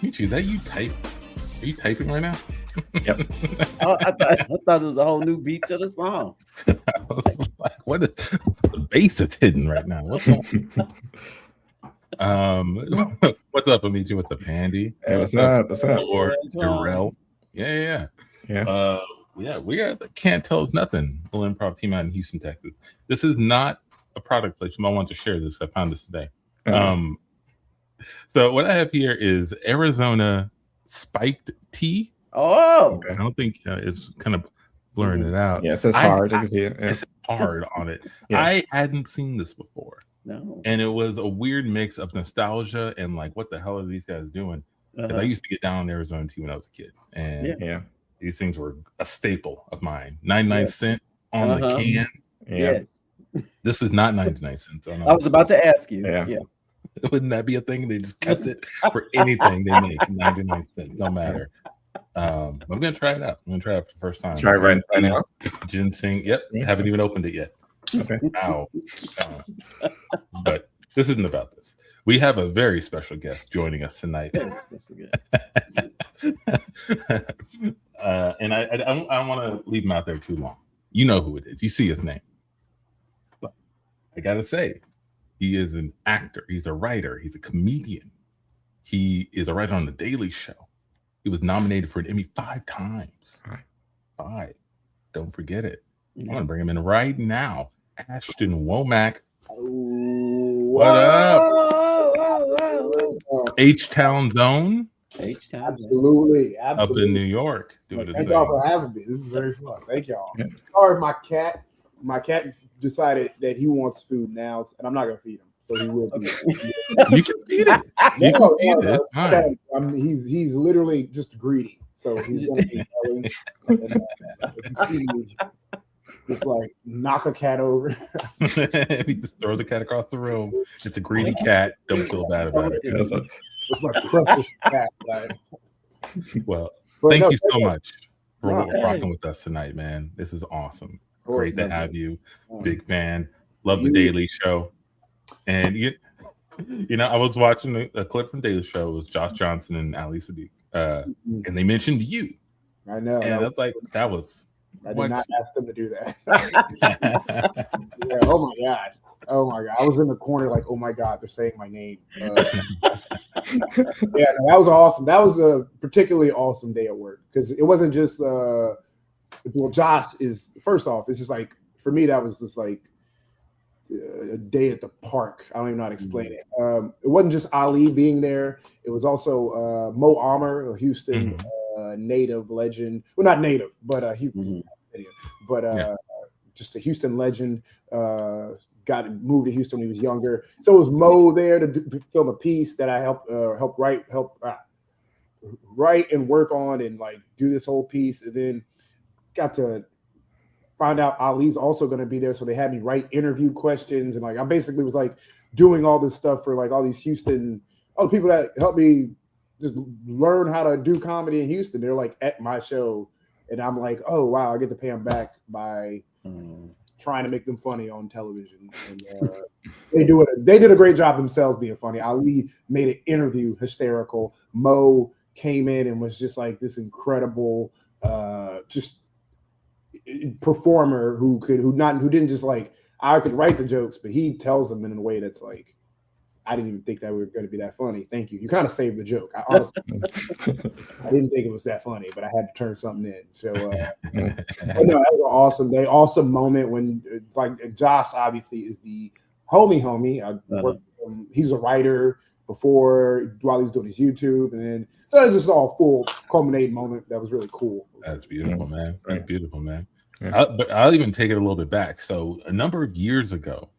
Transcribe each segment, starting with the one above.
Michi, is that you type? Are you typing right now? Yep. I thought it was a whole new beat to the song. I was like, what is the bass is hidden right now? What's going on? What's up, Amici? What's up, Pandy? Hey, what's up? What's up? Or Darrell? Yeah. We are the Can't Tell Us Nothing little improv team out in Houston, Texas. This is not a product placement. I want to share this. I found this today. So what I have here is Arizona spiked tea. Oh, okay. I don't think it's kind of blurring it out. Yeah, it says hard. You can see it. Yeah. It says hard on it. Yeah. I hadn't seen this before. No. And it was a weird mix of nostalgia and like, what the hell are these guys doing? Because I used to get down on Arizona tea when I was a kid. And these things were a staple of mine. 99 cent on the can. Yes. This is not 99 cents. I was about to ask you. Yeah. Wouldn't that be a thing? They just kept it for anything they make. 99 cents. Don't matter. I'm gonna try it out. I'm gonna try it for the first time. Try it right now. Ginseng. Yep. Haven't even opened it yet. Okay. Ow. But this isn't about this. We have a very special guest joining us tonight. And I don't want to leave him out there too long. You know who it is. You see his name. But I gotta say, he is an actor. He's a writer. He's a comedian. He is a writer on The Daily Show. He was nominated for an Emmy 5 times. 5. Don't forget it. I'm going to bring him in right now. Ashton Womack. What up? H-Town Zone. H-Town. Absolutely. Up in New York. Thank y'all for having me. This is very fun. Thank y'all. Sorry, my cat decided that he wants food now, and I'm not going to feed him. So he will be. You can feed it. You can feed it. Right. He's literally just greedy. So he's going to be yelling. If you see me, just like knock a cat over. He just throws the cat across the room. It's a greedy cat. Don't feel bad about it. It's my precious cat. Well, thank you so much for rocking with us tonight, man. This is awesome. Great to have you. Big fan. Love The Daily Show. And you know, I was watching a clip from Daily Show. It was Josh Johnson and Ali Sadiq, and they mentioned you. I know. And I was like, that was. I did not ask them to do that. Oh my god! I was in the corner like, oh my god, they're saying my name. That was awesome. That was a particularly awesome day at work because it wasn't just. Well, Josh is first off. It's just like for me that was just like. A day at the park. I don't even know how to explain it. It wasn't just Ali being there. It was also Mo Amer, a Houston native legend. Well, not native, but just a Houston legend. Got moved to Houston when he was younger. So it was Mo there to film a piece that I helped write and work on and like do this whole piece. And then got to find out Ali's also going to be there, so they had me write interview questions, and like I basically was like doing all this stuff for like all these all the people that helped me just learn how to do comedy in Houston. They're like at my show, and I'm like, oh wow, I get to pay them back by trying to make them funny on television. And they did a great job themselves being funny. Ali made an interview hysterical. Mo came in and was just like this incredible, just. Performer who didn't just like I could write the jokes, but he tells them in a way that's like I didn't even think that we were going to be that funny. Thank you. You kind of saved the joke. I honestly I didn't think it was that funny, but I had to turn something in. So that was an awesome day, awesome moment when like Josh obviously is the homie. I worked with him. He's a writer while he was doing his YouTube, and then so it was just all full culminating moment that was really cool. That's beautiful, man. Right. Beautiful, man. Yeah. But I'll even take it a little bit back. So a number of years ago,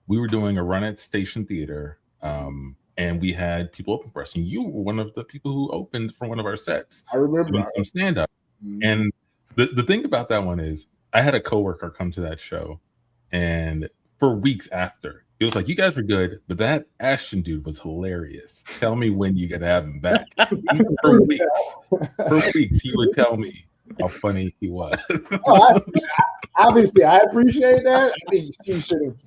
we were doing a run at Station Theater, and we had people open for us. And you were one of the people who opened for one of our sets. I remember some stand-up. And the thing about that one is I had a coworker come to that show, and for weeks after, it was like, you guys were good, but that Ashton dude was hilarious. Tell me when you gotta have him back. For weeks, he would tell me how funny he was. Obviously, I appreciate that. I think you should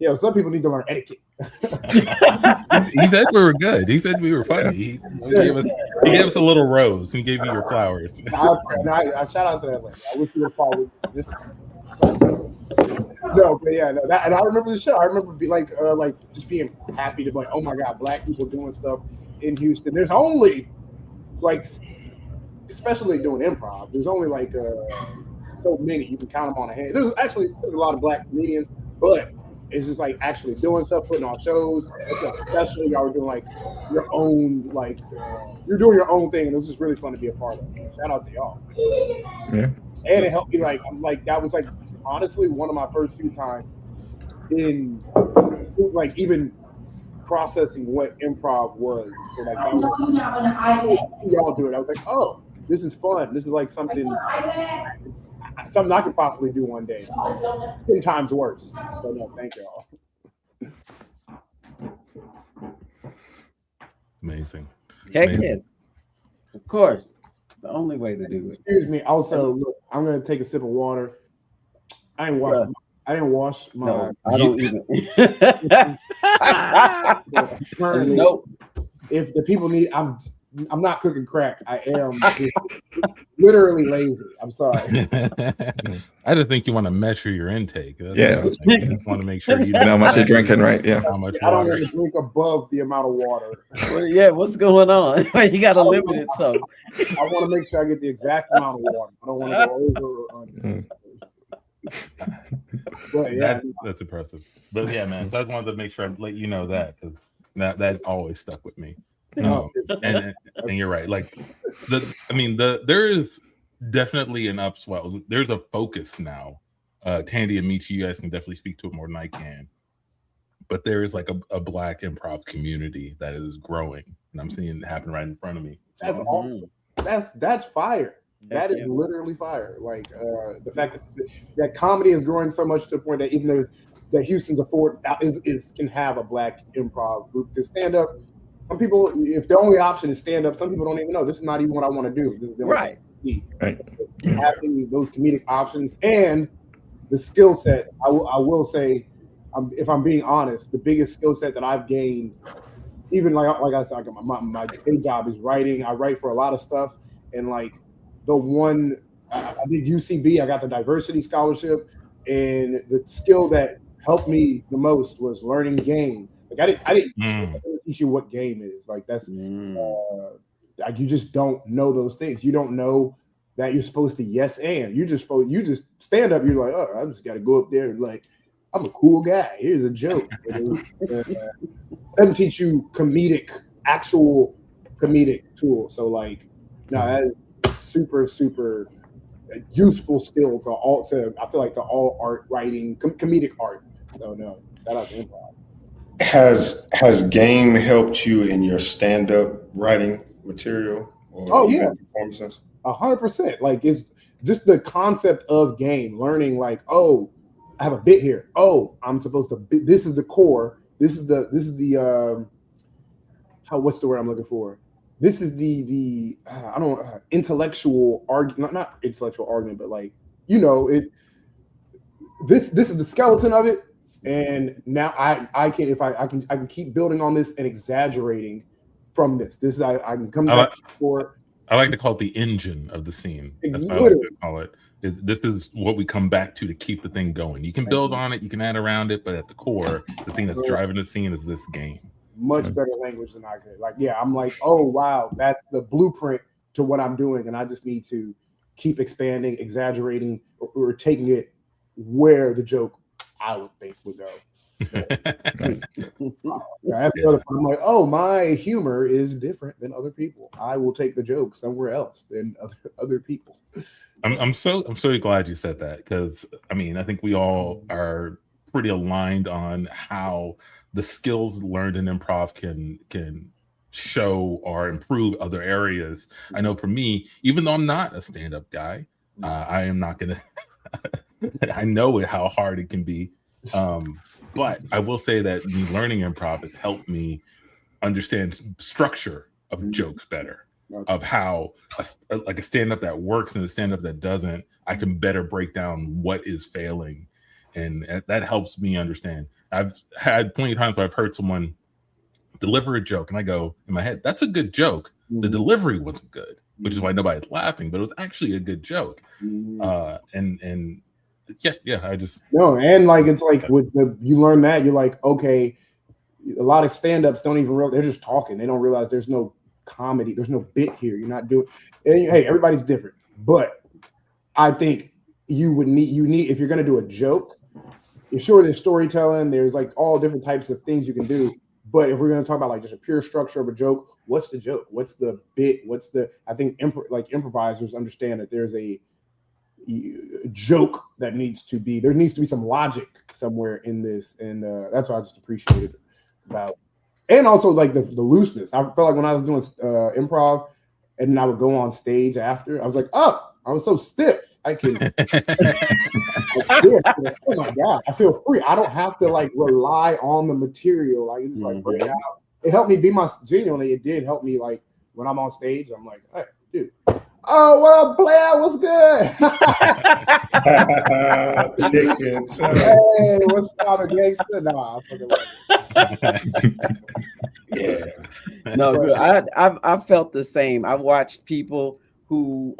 have. Some people need to learn etiquette. He said we were good. He said we were funny. He gave us a little rose. He gave you your flowers. I shout out to that lady. I wish you would follow. No, but yeah, no, that, and I remember the show. I remember just being happy to be like, oh my god, black people doing stuff in Houston. There's only like, especially doing improv. There's only like so many you can count them on a hand. There's actually a lot of black comedians, but it's just like actually doing stuff, putting on shows. Especially y'all were doing like your own, like you're doing your own thing, and it was just really fun to be a part of. Shout out to y'all. Yeah. And it helped me that was like honestly one of my first few times in like even processing what improv was. So like that was, y'all do it. I was like, oh, this is fun. This is like something I could possibly do one day. 10 times worse. So no, thank y'all. Amazing. Heck yes. Of course. The only way to do it. Excuse me. Also, look, I'm gonna take a sip of water. I didn't wash my. No, I don't even. Nope. If the people need, I'm not cooking crack. I am literally lazy. I'm sorry. I just think you want to measure your intake. Yeah. You just want to make sure you know how much you're drinking, right? Yeah. How much I don't water. want to drink above the amount of water. Yeah, what's going on? You got to limit it. So I want to make sure I get the exact amount of water. I don't want to go over or under. But yeah, that's impressive. But yeah, man, so I just wanted to make sure I let you know that because that's always stuck with me. And you're right. Like there is definitely an upswell. There's a focus now. Tandy and Michi, you guys can definitely speak to it more than I can. But there is like a black improv community that is growing, and I'm seeing it happen right in front of me. That's awesome. That's fire. That is literally fire. Like the fact that comedy is growing so much to the point that even though that Houston's can have a black improv group to stand up. Some people, if the only option is stand up, some people don't even know this is not even what I want to do. This is the right. Having those comedic options and the skill set, I will say, if I'm being honest, the biggest skill set that I've gained, even like I said, my day job is writing. I write for a lot of stuff, and like the one I did UCB, I got the diversity scholarship, and the skill that helped me the most was learning game. Like I didn't teach you what game is. Like that's like you just don't know those things. You don't know that you're supposed to yes and you just stand up. You're like, oh, I just got to go up there and like I'm a cool guy. Here's a joke. Doesn't teach you actual comedic tools. So like, no, that is super useful skill to all art writing, comedic art. So no, shout out to improv. Has game helped you in your stand-up writing material or performances? 100%. Like it's just the concept of game, learning like, oh, I have a bit here. Oh, I'm supposed to this is the core. This is the what's the word I'm looking for? This is the intellectual argument, not intellectual argument, but like, this is the skeleton of it. And now I can keep building on this and exaggerating from this. I can come back for. I like to call it the engine of the scene. That's what I like to call it. This is what we come back to keep the thing going. You can build on it, you can add around it, but at the core, the thing that's driving the scene is this game. Much better language than I could. Like, yeah, I'm like, oh wow, that's the blueprint to what I'm doing, and I just need to keep expanding, exaggerating, or taking it where the joke I would think would go. That's the other part. I'm like, oh, my humor is different than other people. I will take the joke somewhere else than other people. I'm so glad you said that because I think we all are pretty aligned on how the skills learned in improv can show or improve other areas. I know for me, even though I'm not a stand-up guy, I am not gonna. I know how hard it can be, but I will say that me learning improv has helped me understand structure of jokes better, of how a stand-up that works and a stand-up that doesn't. I can better break down what is failing, and that helps me understand. I've had plenty of times where I've heard someone deliver a joke, and I go in my head, "That's a good joke." The delivery wasn't good, which is why nobody's laughing, but it was actually a good joke. And yeah, I just and like it's like with you learn that you're like, okay, a lot of stand-ups don't even realize they're just talking. They don't realize there's no comedy, there's no bit here. You're not doing. And hey, everybody's different, but I think you need if you're gonna do a joke. Sure, there's storytelling. There's like all different types of things you can do. But if we're going to talk about like just a pure structure of a joke, what's the joke? What's the bit? I think improvisers understand that there's a joke that needs to be some logic somewhere in this. And that's what I just appreciated about. And also like the looseness. I felt like when I was doing improv and then I would go on stage after, I was like, oh, I was so stiff. I can. Oh my God, I feel free. I don't have to like rely on the material. Like it's like bring it out. It helped me be genuinely. It did help me like when I'm on stage. I'm like, hey, dude. Oh, well, player, what's good? Hey, what's up, gangster? Nah, yeah. No, good. I've felt the same. I've watched people who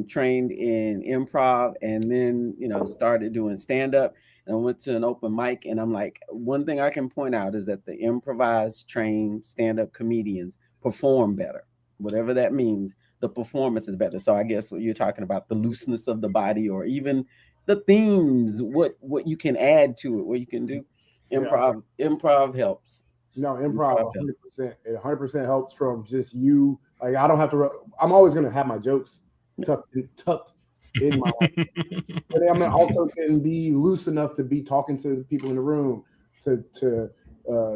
trained in improv and then started doing stand-up, and I went to an open mic, and I'm like, one thing I can point out is that the improvised trained stand-up comedians perform better, whatever that means. The performance is better. So I guess what you're talking about, the looseness of the body, or even the themes, what you can add to it, what you can do. Improv helps. No, improv 100%. It 100% helps from just you. Like I don't have to. I'm always gonna have my jokes tucked in my life. But I also can be loose enough to be talking to people in the room to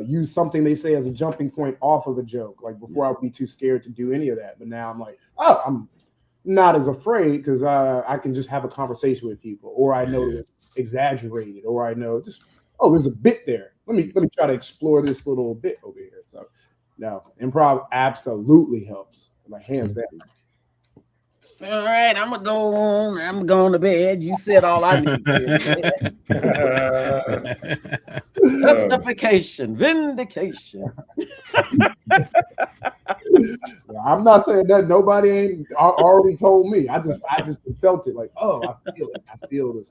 use something they say as a jumping point off of a joke. Like before, I would be too scared to do any of that. But now I'm like, oh, I'm not as afraid because I can just have a conversation with people, or I know it's exaggerated, or I know just there's a bit there. Let me try to explore this little bit over here. So no, improv absolutely helps. My hands down. All right, I'm gonna go on to bed. You said all I need to do. Justification, vindication. I'm not saying that nobody ain't already told me. I just felt it like, oh, I feel it. I feel this.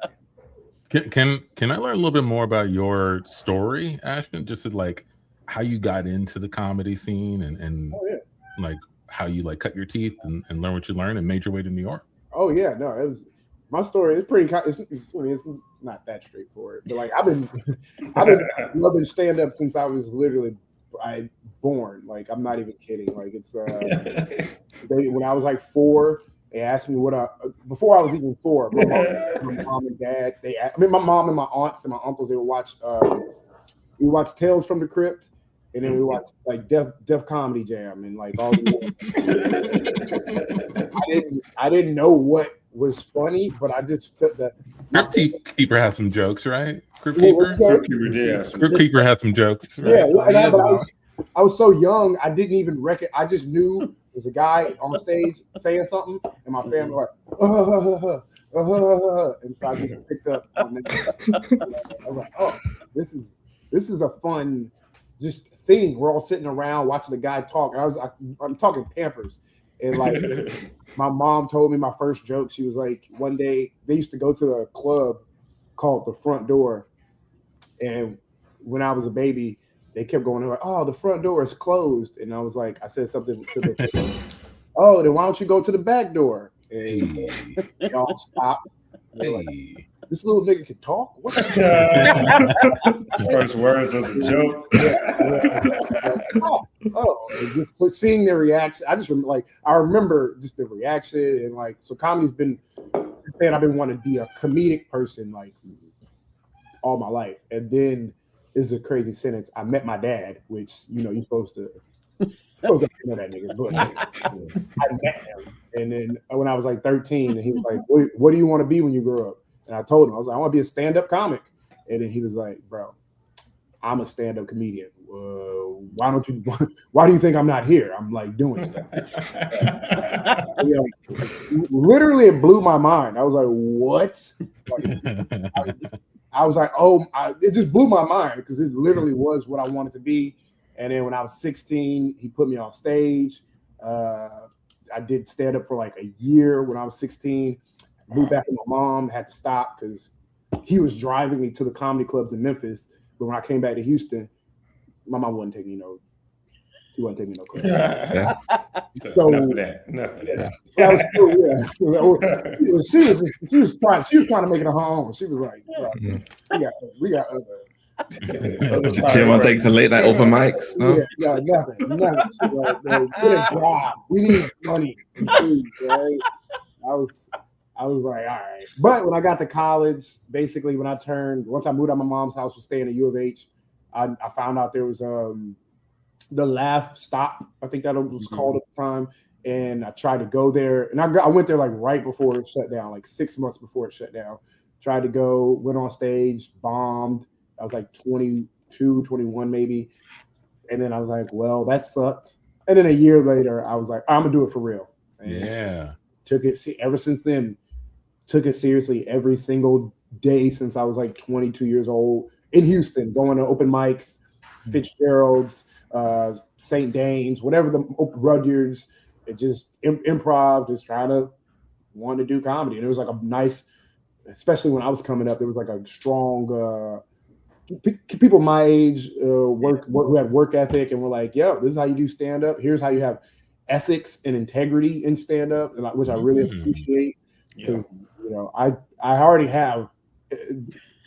Can I learn a little bit more about your story, Ashton? Just like how you got into the comedy scene and like how you like cut your teeth and learn what you learned and made your way to New York. Oh yeah, no, it was my story. It's pretty. It's not that straightforward, but like I've been loving stand up since I was literally born. Like I'm not even kidding. Like it's when I was like 4. They asked me before I was even 4. My mom and dad. My mom and my aunts and my uncles. They would watch. We watched Tales from the Crypt, and then we watched like Def Comedy Jam and like all. I didn't know what was funny, but I just felt that. Crypt Keeper has some jokes, right? Crypt Keeper has some jokes. Right? Yeah, but I was so young, I didn't even I just knew there's a guy on stage saying something, and my family were like, and so I just picked up on that. I was like, oh, this is a fun just thing. We're all sitting around watching the guy talk, and I'm talking Pampers, and like my mom told me my first joke. She was like, one day they used to go to a club called The Front Door, and when I was a baby, they kept going, like, oh, the front door is closed. And I was like, I said something to the oh, then why don't you go to the back door? And y'all stopped. Like, this little nigga can talk? What? First words was a joke. Just seeing their reaction. I remember just the reaction, and like, so comedy's been saying I've been wanting to be a comedic person like all my life. And then this is a crazy sentence. I met my dad, which you're supposed to know that nigga, but I met him. And then when I was like 13, and he was like, what do you want to be when you grow up? And I told him, I was like, I want to be a stand-up comic. And then he was like, bro, I'm a stand-up comedian. Why do you think I'm not here? I'm like doing stuff. Literally, it blew my mind. I was like, what? Like, I was like, oh, it just blew my mind because it literally was what I wanted to be. And then when I was 16, he put me on stage. I did stand up for like a year when I was 16. Moved back with my mom, had to stop because he was driving me to the comedy clubs in Memphis. But when I came back to Houston, my mom wouldn't take me she wouldn't take me no club. Yeah. So enough of that. that was cool, yeah. She was trying to make it a home. She was like, we got other. She didn't want to take some late night open mics. No? Yeah, nothing. She was like, get a job. We need money and food, right? I was like, all right. But when I got to college, basically once I moved out of my mom's house, was staying at U of H, I found out there was the Laugh Stop, I think that was called at the time. And I tried to go there. And I went there like right before it shut down, like 6 months before it shut down. Tried to go, went on stage, bombed. I was like 22, 21 maybe. And then I was like, well, that sucked. And then a year later, I was like, I'm going to do it for real. And took it, ever since then, took it seriously every single day since I was like 22 years old in Houston, going to open mics, Fitzgerald's, St. Dane's, whatever the Rudyards, it just improv, just want to do comedy. And it was like a nice, especially when I was coming up, there was like a strong, people my age who had work ethic and were like, yo, this is how you do stand up. Here's how you have ethics and integrity in stand up, which I really appreciate. Because I already have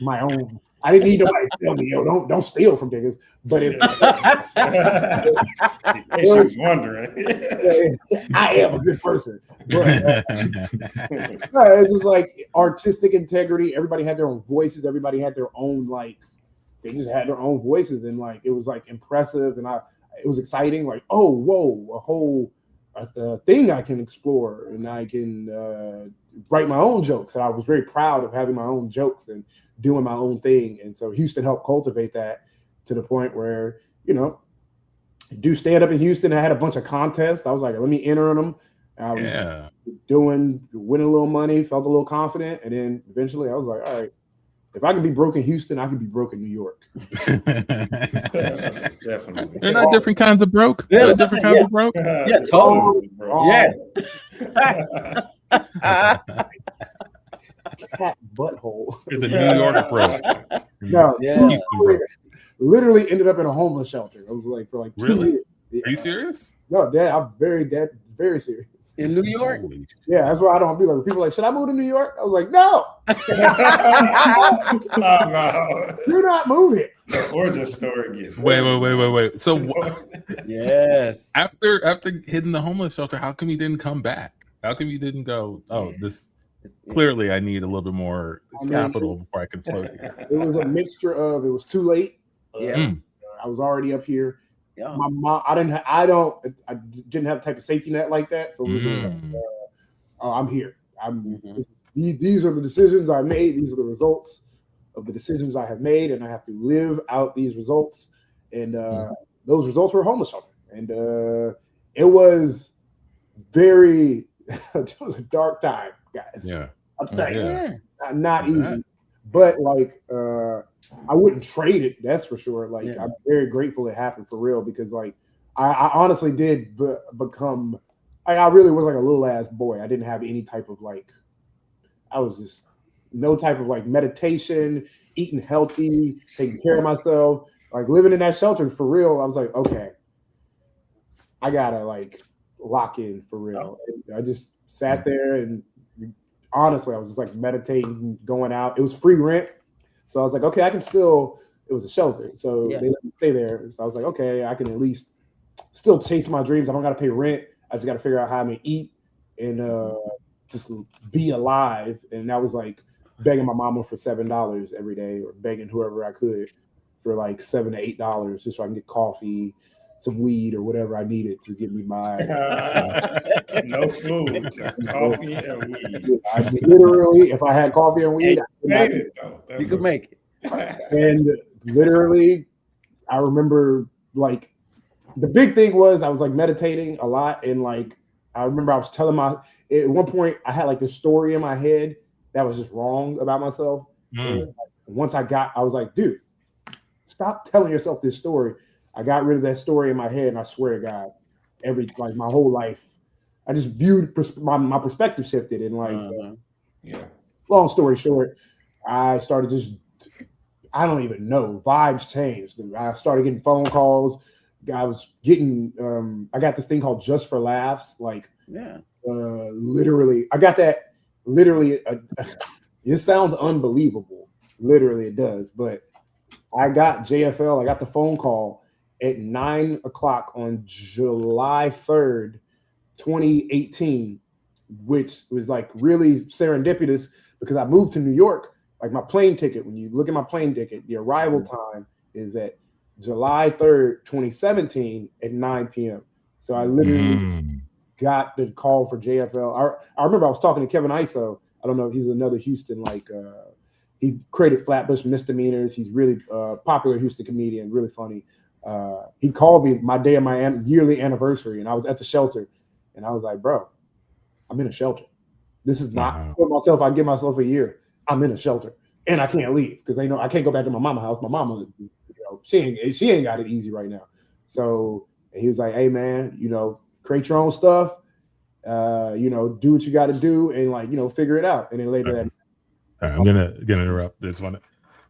my own. I didn't need nobody to tell me, yo, don't steal from niggas. But she's wondering. I am a good person. But, it's just like artistic integrity. Everybody had their own voices. Everybody had their own, like, they just had their own voices. And like, it was like impressive. And it was exciting. Like, oh, whoa, a whole thing I can explore. And I can write my own jokes. And I was very proud of having my own jokes and doing my own thing. And so Houston helped cultivate that to the point where, do stand up in Houston. I had a bunch of contests. I was like, let me enter in them. I was winning a little money, felt a little confident. And then eventually I was like, all right, if I could be broke in Houston, I could be broke in New York. Definitely. They're not different kinds of broke. Yeah, Different kinds of broke. Yeah, totally. Cat butthole. It's a New York broke. No, Yeah. literally ended up in a homeless shelter. I was like, for like 2 Really? years. Yeah. Are you serious? No, I'm very serious. In New York? Yeah, that's why I don't be like, people are like, should I move to New York? I was like, no. No. Do not move it. The origin story gets Wait. So Yes. after hitting the homeless shelter, how come you didn't come back? How come you didn't go, this clearly I need a little bit more capital before I can float here? It was a mixture of, it was too late. Yeah. I was already up here. Yeah. My mom, I didn't have the type of safety net like that. So it was just like, I'm here. These are the decisions I made. These are the results of the decisions I have made, and I have to live out these results. And those results were homeless shelter. And it was it was a dark time, guys. Yeah. I'll tell you. Not easy. But like I wouldn't trade it, that's for sure. Like I'm very grateful it happened for real, because like I honestly did become I really was like a little ass boy. I didn't have any type of like, I was just no type of like meditation, eating healthy, taking care of myself, like living in that shelter for real. I was like, okay, I gotta like lock in for real. I just sat there and honestly, I was just like meditating, going out. It was free rent. So I was like, okay, I can still, it was a shelter. So they let me stay there. So I was like, okay, I can at least still chase my dreams. I don't got to pay rent. I just got to figure out how I'm going to eat and just be alive. And that was like begging my mama for $7 every day, or begging whoever I could for like $7 to $8 just so I can get coffee, some weed, or whatever I needed to get me by. No food, just coffee and weed. I literally, if I had coffee and weed, You could make it. And literally, I remember like the big thing was I was like meditating a lot, and like I remember I was telling at one point I had like this story in my head that was just wrong about myself. And, like, once I was like, dude, stop telling yourself this story. I got rid of that story in my head, and I swear to God, my whole life, I just viewed my perspective shifted, and long story short, I started I don't even know, vibes changed. I started getting phone calls. I was getting I got this thing called Just for Laughs, literally. I got that literally. It sounds unbelievable. Literally, it does. But I got JFL. I got the phone call at 9 o'clock on July 3rd, 2018, which was like really serendipitous because I moved to New York. Like my plane ticket, when you look at my plane ticket, the arrival time is at July 3rd, 2017 at 9 p.m. So I literally got the call for JFL. I remember I was talking to Kevin Iso. I don't know. He's another Houston, he created Flatbush Misdemeanors. He's really popular Houston comedian, really funny. He called me my day of my yearly anniversary, and I was at the shelter, and I was like, bro, I'm in a shelter. This is not I give myself a year. I'm in a shelter, and I can't leave because they know I can't go back to my mama's house. My mama, she ain't got it easy right now. So he was like, hey man, create your own stuff, do what you got to do, and figure it out. And then later that. All right, I'm gonna interrupt this one.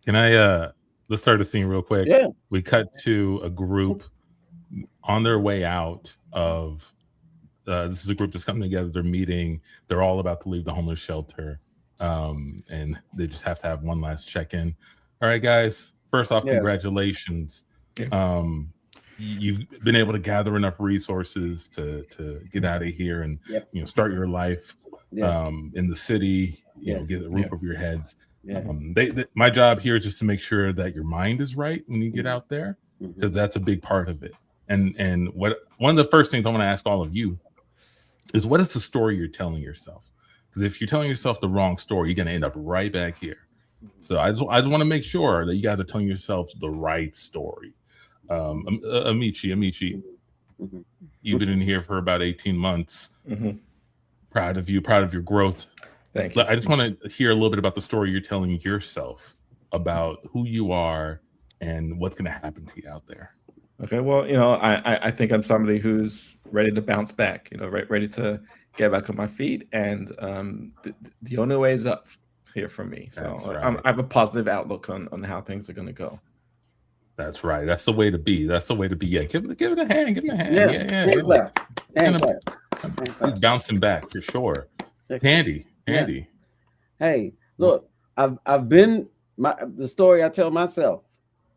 Can I let's start the scene real quick. Yeah. We cut to a group on their way out of this is a group that's coming together. They're meeting. They're all about to leave the homeless shelter. And they just have to have one last check-in. All right, guys. First off, congratulations. Yeah. You've been able to gather enough resources to get out of here and start your life in the city. Get a roof over your heads. Yes. My job here is just to make sure that your mind is right when you get out there, because that's a big part of it. And one of the first things I want to ask all of you is, what is the story you're telling yourself? Because if you're telling yourself the wrong story, you're going to end up right back here. So I just want to make sure that you guys are telling yourselves the right story. Amici, you've been in here for about 18 months. Proud of you, proud of your growth. Thank you. I just want to hear a little bit about the story you're telling yourself about who you are and what's going to happen to you out there. Okay, well, I think I'm somebody who's ready to bounce back, ready to get back on my feet, and the only way is up here for me. So right. I have a positive outlook on how things are going to go. That's right. That's the way to be. That's the way to be. Yeah, give it a hand. Give him a hand. Yeah. He's bouncing back for sure. Handy. Hey, look, I've been the story I tell myself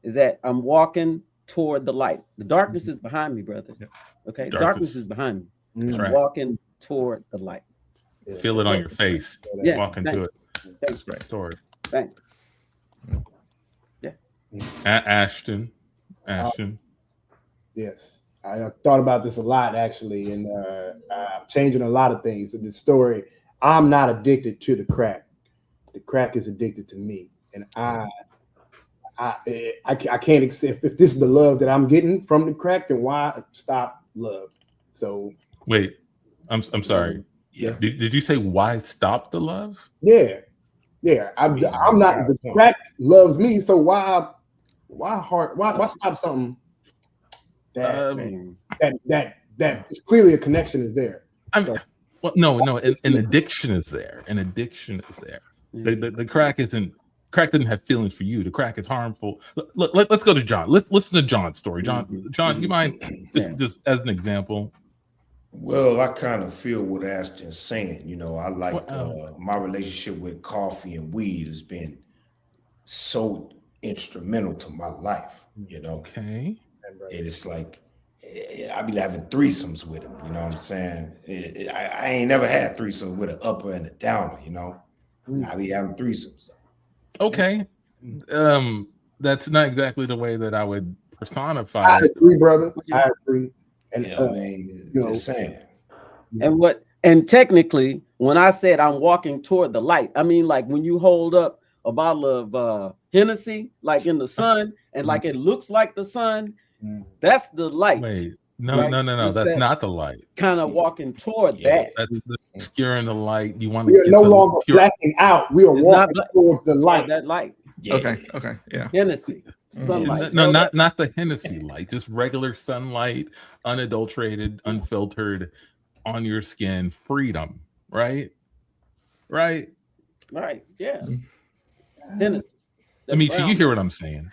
is that I'm walking toward the light. The darkness is behind me, brothers. Okay, darkness is behind me. I'm walking toward the light. Feel it on your face. Walking to it. Thanks. Great story. Thanks. Yeah. Ashton. Yes, I thought about this a lot actually, and I'm changing a lot of things in this story. I'm not addicted to the crack. The crack is addicted to me, and I can't accept, if this is the love that I'm getting from the crack, then why stop love? So wait, I'm sorry. Yes. Did you say why stop the love? Yeah. I'm not. The crack loves me, so why stop something that is clearly a connection is there? Well, no, an addiction is there. An addiction is there. The crack doesn't have feelings for you. The crack is harmful. Let's go to John. Let's listen to John's story. John, you mind just as an example? Well, I kind of feel what Ashton's saying. I like my relationship with coffee and weed has been so instrumental to my life. Okay. And it's like I be having threesomes with him. You know what I'm saying? I ain't never had threesomes with an upper and a downer. I be having threesomes. Okay. That's not exactly the way that I would personify. I agree, brother. I agree. And and technically, when I said I'm walking toward the light, I mean like when you hold up a bottle of Hennessy, like in the sun, and like it looks like the sun, that's the light. Wait, no, that's not the light. Kind of walking toward that. That's the obscuring the light. You want to we are no longer blacking out. We are walking towards the light. That light. Yeah. Okay. Yeah. Hennessy. Sunlight. No, not the Hennessy light, just regular sunlight, unadulterated, unfiltered, on your skin, freedom, right? Right. Yeah. Hennessy. I mean, you hear what I'm saying?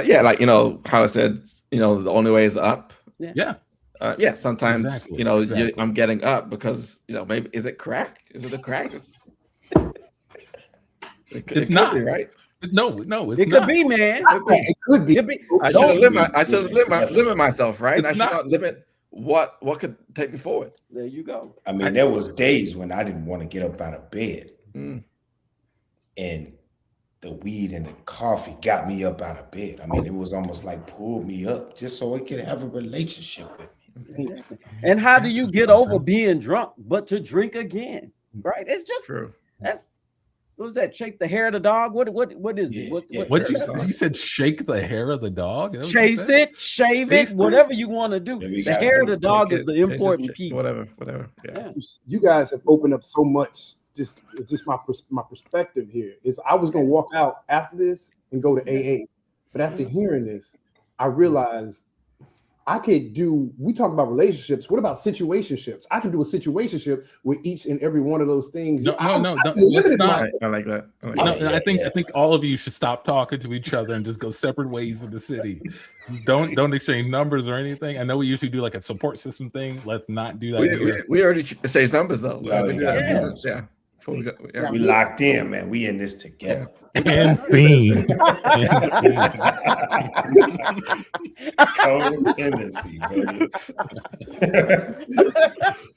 Yeah, like how I said, the only way is up. Yeah. Yeah. Sometimes exactly. I'm getting up because maybe is it crack? Is it a crack? It's not be, right. No, it's not. Could be, man. It could be. I should have limit myself, right? I should not limit what could take me forward. There you go. I mean, there was days when I didn't want to get up out of bed, and the weed and the coffee got me up out of bed. I mean, it was almost like pulled me up just so it could have a relationship with me. Exactly. And how do you get over being drunk but to drink again? Right? It's just true. What was that? Shake the hair of the dog? What is it? What you said? Shake the hair of the dog? Chase it, shave it, whatever you want to do. The hair of the dog is the important piece. Whatever. Yeah. You guys have opened up so much. Just my perspective here is I was gonna walk out after this and go to AA, but after hearing this, I realized I could do. We talk about relationships. What about situationships? I can do a situationship with each and every one of those things. No, I like that. I think all of you should stop talking to each other and just go separate ways in the city. Don't exchange numbers or anything. I know we usually do like a support system thing. Let's not do that. We already exchanged numbers though. Yeah. We locked in, man. We in this together. And fiend. Co-dependency, baby.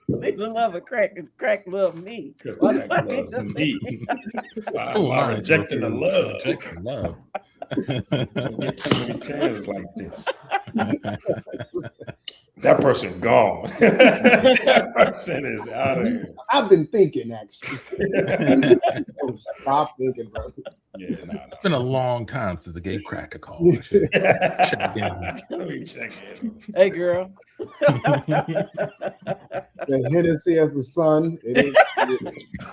They love a crack love me. Crack loves me. I'm rejecting the love. Get too many chances like this. That person gone. That person is out of here. I've been thinking, actually. Stop thinking, bro. Yeah, it's been a long time since I gave Crack a call. I should check in. Let me check in. Hey, girl. The Hennessy as the sun. It is.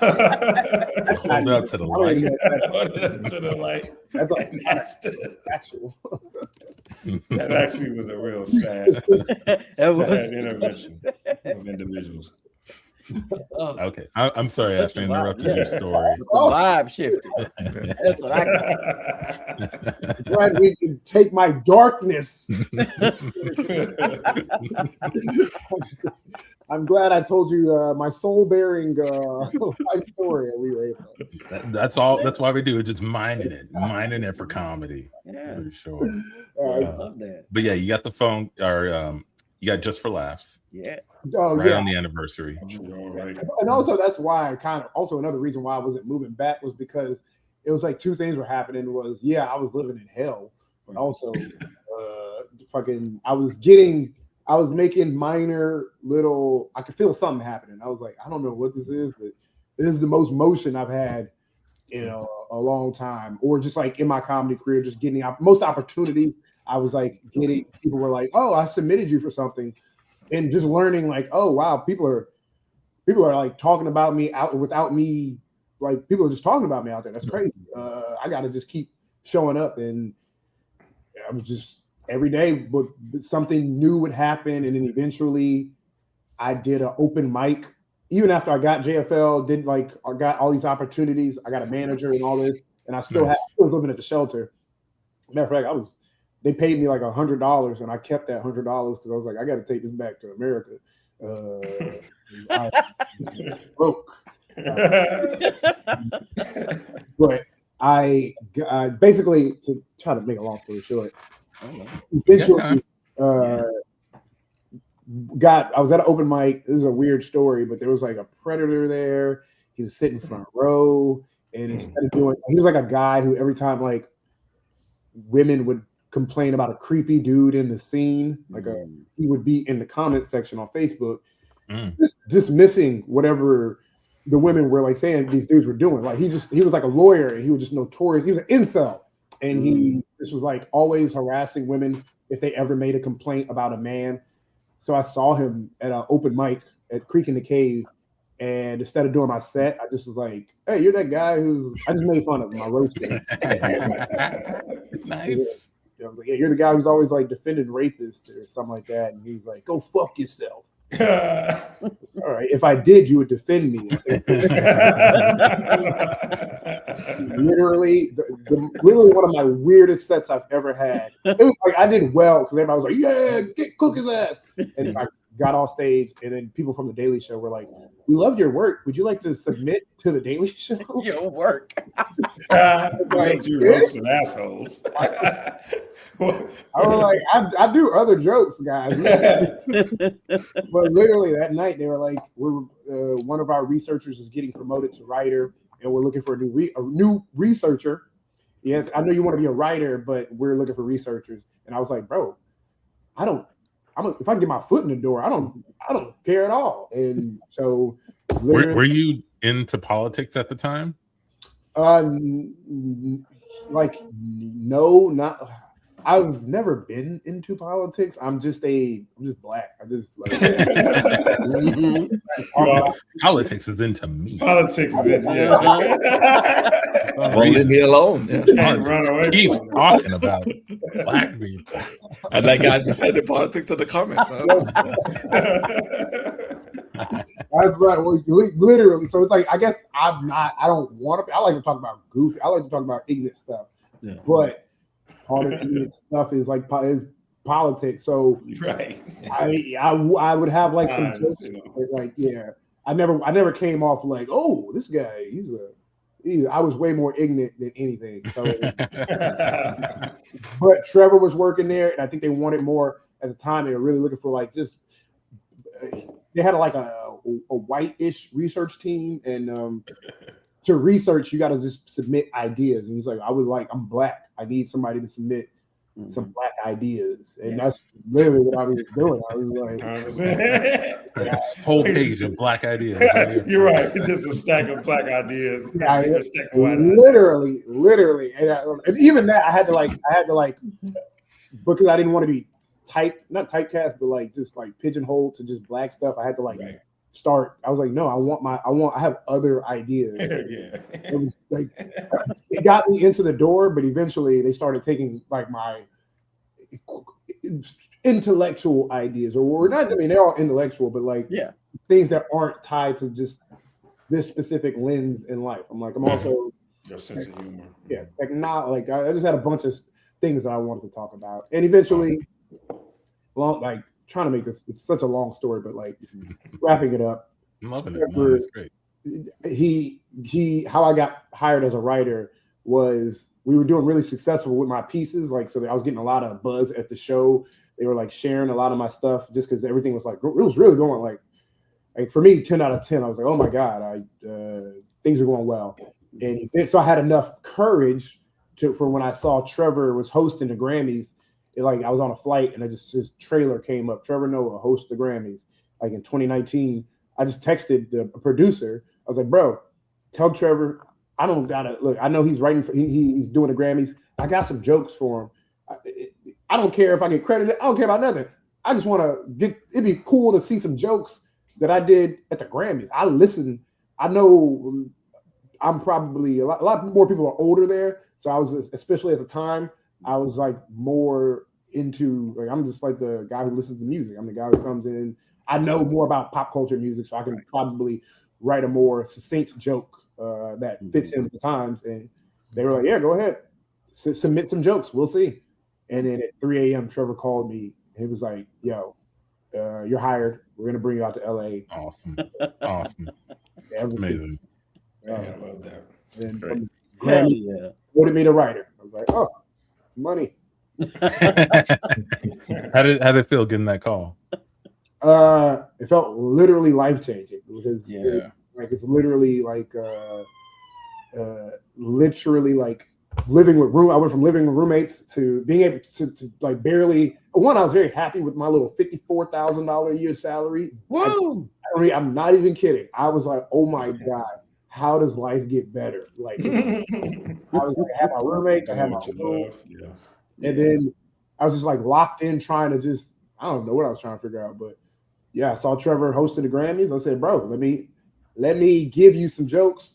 That's hold up to the light. To the light. That's actual. That actually was a real sad intervention of individuals. Okay, I'm sorry, Ashton, interrupted your story. The vibe shifted. That's what I got. Glad we can take my darkness. I'm glad I told you my soul-bearing life story. We were able to. That's all. That's why we do it. Just mining it for comedy. Yeah, for sure. I love that. But yeah, you got the phone, or you got Just for Laughs. Yeah. Oh, right yeah. on the anniversary. Right. And also that's why also another reason why I wasn't moving back was because it was like two things were happening. I was living in hell, but also I was making minor little, I could feel something happening. I was like, I don't know what this is, but this is the most motion I've had in a long time, or just like in my comedy career, just getting most opportunities. I was like getting, people were like, oh, I submitted you for something. And just learning like, oh, wow, people are like talking about me out without me. Like people are just talking about me out there. That's crazy. I got to just keep showing up. And I was just every day, but something new would happen. And then eventually I did an open mic. Even after I got JFL, I got all these opportunities. I got a manager and all this. And I still was living at the shelter. Matter of fact, they paid me like $100, and I kept that $100 because I was like, I got to take this back to America. I broke. But I basically, to try to make a long story short, eventually I was at an open mic. This is a weird story, but there was like a predator there. He was sitting front row, and instead of he was like a guy who every time like women would complain about a creepy dude in the scene, he would be in the comment section on Facebook, just dismissing whatever the women were like saying these dudes were doing. Like he was like a lawyer, and he was just notorious. He was an incel, and he just was like always harassing women if they ever made a complaint about a man. So I saw him at an open mic at Creek in the Cave, And instead of doing my set, I just was like, "Hey, you're that guy who's." I just made fun of him. I roasted him. Nice. I was like, "Yeah, you're the guy who's always like defending rapists or something like that." And he's like, "Go fuck yourself." All right, if I did, you would defend me. Literally, literally one of my weirdest sets I've ever had. It was like I did well because everybody was like, "Yeah, cook his ass," and I got off stage, and then people from the Daily Show were like, "We loved your work. Would you like to submit to the Daily Show?" Your work. Like you roasting assholes. I was like, I do other jokes, guys. But literally that night, they were like, "We're one of our researchers is getting promoted to writer, and we're looking for a new researcher. Yes, I know you want to be a writer, but we're looking for researchers." And I was like, "Bro, if I can get my foot in the door, I don't care at all." And so, were you into politics at the time? Like, no, not. I've never been into politics. I'm just black. I just like politics is into me. Politics is into leave me alone. Keeps talking about black people. And that guy defended politics in the comments. That's right. Well, literally. So it's like, I guess I don't want to. I like to talk about goofy. I like to talk about ignorant stuff. Yeah. But all the ignorant stuff is like politics. So right. I would have like some jokes. Like, yeah. I never came off like, "Oh, this guy, I was way more ignorant than anything." So, but Trevor was working there, and I think they wanted more at the time. They were really looking for like just they had like a white-ish research team, and to research you got to just submit ideas. And he's like, I'm black. I need somebody to submit some black ideas, and that's literally what I was doing. I was like, whole page of black ideas. You're right. Just a stack of black ideas. Yeah, literally, and even that I had to like because I didn't want to be not typecast, but like just like pigeonholed to just black stuff. I had to like start. I was like, no, I have other ideas. It was like it got me into the door, but eventually they started taking like my intellectual ideas, or not. I mean, they're all intellectual, but like things that aren't tied to just this specific lens in life. I'm also your sense of humor. Yeah, like not like I just had a bunch of things that I wanted to talk about, and eventually, like trying to make this. It's such a long story, but like wrapping it up. I'm loving it. No, that's great. How I got hired as a writer was we were doing really successful with my pieces. Like, so I was getting a lot of buzz at the show. They were like sharing a lot of my stuff just because everything was like, it was really going like for me, 10 out of 10. I was like, oh my God, things are going well. And so I had enough courage for when I saw Trevor was hosting the Grammys. I was on a flight and his trailer came up. Trevor Noah hosts the Grammys. Like in 2019, I just texted the producer. I was like, bro, tell Trevor, I don't gotta look. I know he's writing he's doing the Grammys. I got some jokes for him. I don't care if I get credited. I don't care about nothing. I just want to it'd be cool to see some jokes that I did at the Grammys. I listen. I know I'm probably a lot more people are older there. So I was, especially at the time, I was like more into, like, I'm just like the guy who listens to music. I'm the guy who comes in. I know more about pop culture music, so I can probably write a more succinct joke that fits in with the times. And they were like, yeah, go ahead. Submit some jokes. We'll see. And then at 3 a.m., Trevor called me. He was like, yo, you're hired. We're going to bring you out to L.A. Awesome. Amazing. Yeah, I love that. And from Grammy, voted me the writer. I was like, oh, money. How did it feel getting that call? It felt literally life-changing because it's literally like living with I went from living with roommates to being able to like barely. One, I was very happy with my little $54,000 a year salary. Woo! I'm not even kidding. I was like, oh my God, how does life get better? Like, I was like, I had my roommates, I had my room, and then I was just like locked in trying to I don't know what I was trying to figure out, but yeah, I saw Trevor hosting the Grammys. I said, bro, let me give you some jokes.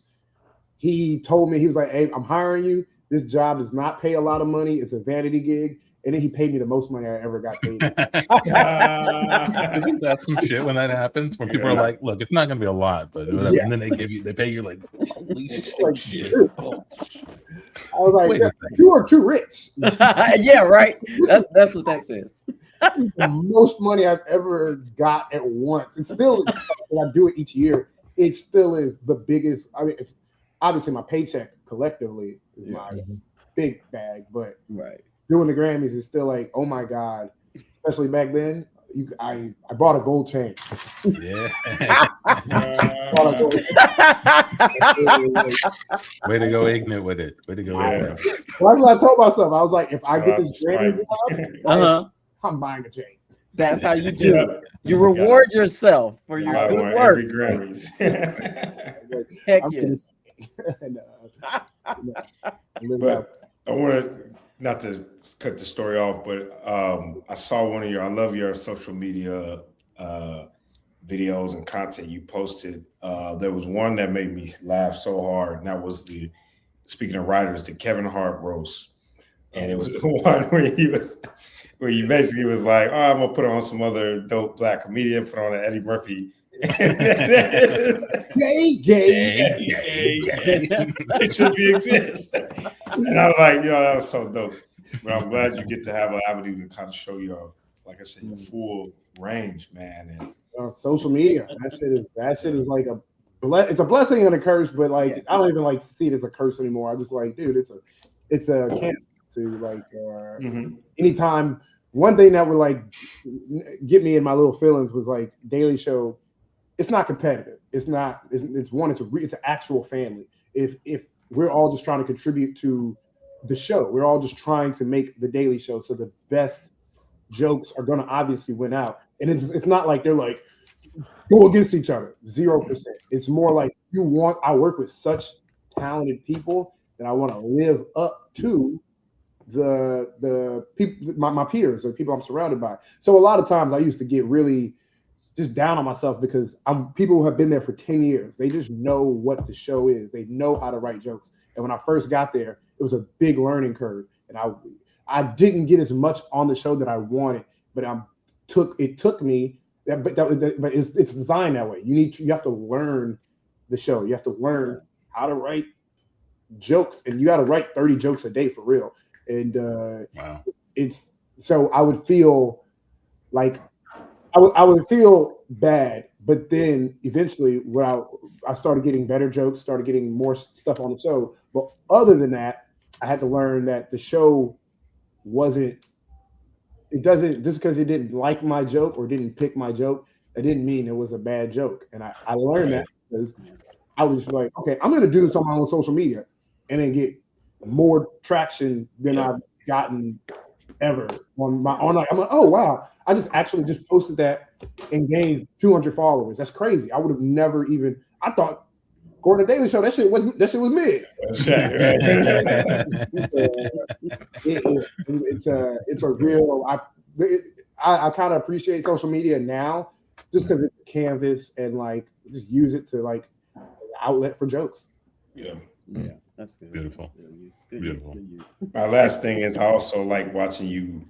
He told me, he was like, hey, I'm hiring you. This job does not pay a lot of money. It's a vanity gig. And then he paid me the most money I ever got paid. Isn't that some shit when that happens? When people are like, look, it's not going to be a lot, but whatever. Yeah. And then they pay you like, holy shit. I was like, you are too rich. Yeah, right. That's what that says. This is the most money I've ever got at once. It's still, I do it each year. It still is the biggest. I mean, it's obviously my paycheck collectively is my big bag, but doing the Grammys is still like, oh my God, especially back then. I bought a gold chain. Yeah. Way to go ignorant with it. Way to go. Yeah. Well, I told myself, I was like, if I get this Grammy job, I'm buying a chain. That's how you do it. You reward yourself for your good work. Every Grammys. Heck yeah. But I want to, not to cut the story off, but I saw I love your social media videos and content you posted. There was one that made me laugh so hard, and that was speaking of writers, the Kevin Hart roast. And it was the one where you basically was like, oh, I'm gonna put on some other dope black comedian, put on an Eddie Murphy. Gay. It should be exist. And I was like, that was so dope. But I'm glad you get to have an avenue to kind of show your, like I said, your full range, man. And social media, that shit is like it's a blessing and a curse, but like I don't even like to see it as a curse anymore. I just like, dude, it's a canvas to like anytime. One thing that would like get me in my little feelings was like Daily Show. It's not competitive. It's not. It's an actual family. If we're all just trying to contribute to the show, we're all just trying to make the Daily Show. So the best jokes are going to obviously win out. And it's not like they're like go against each other. 0%. It's more like I work with such talented people that I want to live up to the people, my peers or people I'm surrounded by. So a lot of times I used to get really just down on myself because people who have been there for 10 years. They just know what the show is. They know how to write jokes. And when I first got there, it was a big learning curve. And I didn't get as much on the show that I wanted, but it took me. But it's designed that way. You have to learn the show. You have to learn how to write jokes, and you got to write 30 jokes a day for real. And wow. So I would feel like I would feel bad, but then eventually when I started getting better jokes, started getting more stuff on the show. But other than that, I had to learn that the show doesn't just because it didn't like my joke or didn't pick my joke, that didn't mean it was a bad joke. And I learned that because I was like, okay, I'm going to do this on my own social media and then get more traction than I've gotten ever on my online. I'm like, oh wow, I just posted that and gained 200 followers. That's crazy. I would have never even. I thought Gordon Daily Show, that shit was mid. It's a real. I kind of appreciate social media now, just because it's a canvas and like just use it to like an outlet for jokes. Yeah. That's good. Beautiful. Beautiful. My last thing is I also like watching you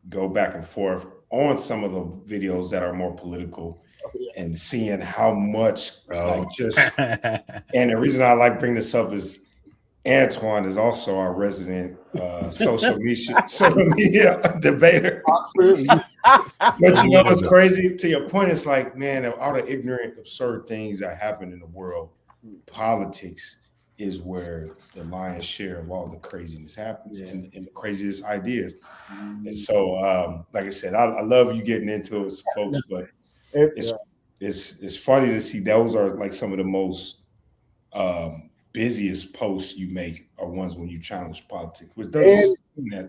go back and forth on some of the videos that are more political and seeing how much and the reason I like bringing this up is Antoine is also our resident social media debater. But you know what's crazy? To your point, it's like, man, of all the ignorant, absurd things that happen in the world, politics is where the lion's share of all the craziness happens and the craziest ideas. And so, like I said, I love you getting into it with folks, but it's funny to see those are like some of the most busiest posts you make are ones when you challenge politics. Which doesn't I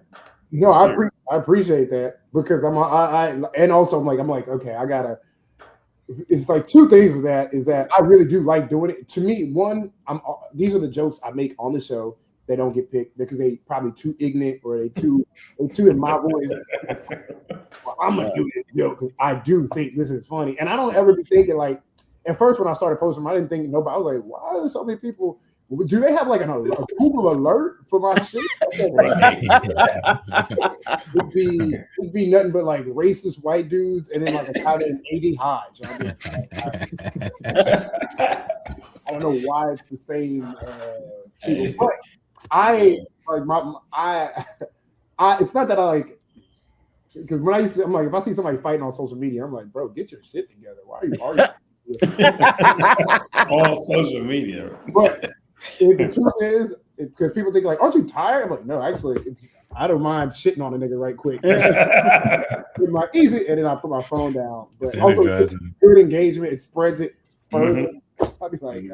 appreciate that because I'm like, okay, I gotta. It's like two things with that is that I really do like doing it. To me, one, these are the jokes I make on the show. They don't get picked because they probably too ignorant or they too in my voice. Well, I'm gonna do this joke because I do think this is funny, and I don't ever be thinking like at first when I started posting them, I didn't think nobody. I was like, why are so many people? Do they have like a Google alert for my shit? It'd be nothing but like racist white dudes and then like a guy named A.D. Hodge. I don't know why it's the same people, but it's not that I like, because when I'm like, if I see somebody fighting on social media, I'm like, bro, get your shit together. Why are you arguing? On social media. But the truth is, because people think like, aren't you tired? I'm like, no, actually, I don't mind shitting on a nigga right quick. Easy, and then I put my phone down. But also, good engagement, it spreads it further. I'd be like,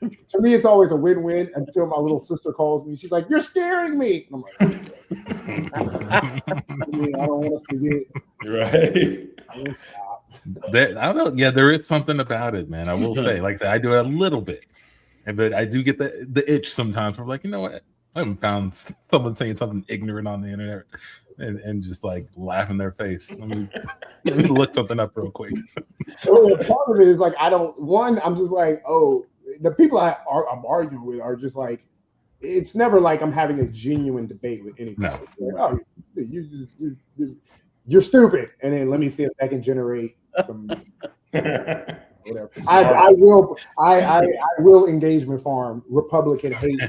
to me, it's always a win-win until my little sister calls me. She's like, "You're scaring me." And I'm like, I don't want to forget. Right. I will stop. I don't know. Yeah, there is something about it, man. I will say, like I do it a little bit. But I do get the itch sometimes. I'm like, you know what? I haven't found someone saying something ignorant on the internet and just like laugh in their face. Let me look something up real quick. Well, part of it is like I'm just like, oh, the people I'm arguing with are just like, it's never like I'm having a genuine debate with anybody. No. Like, oh, you're stupid, and then let me see if I can generate some. Whatever. I will engagement farm Republican hate.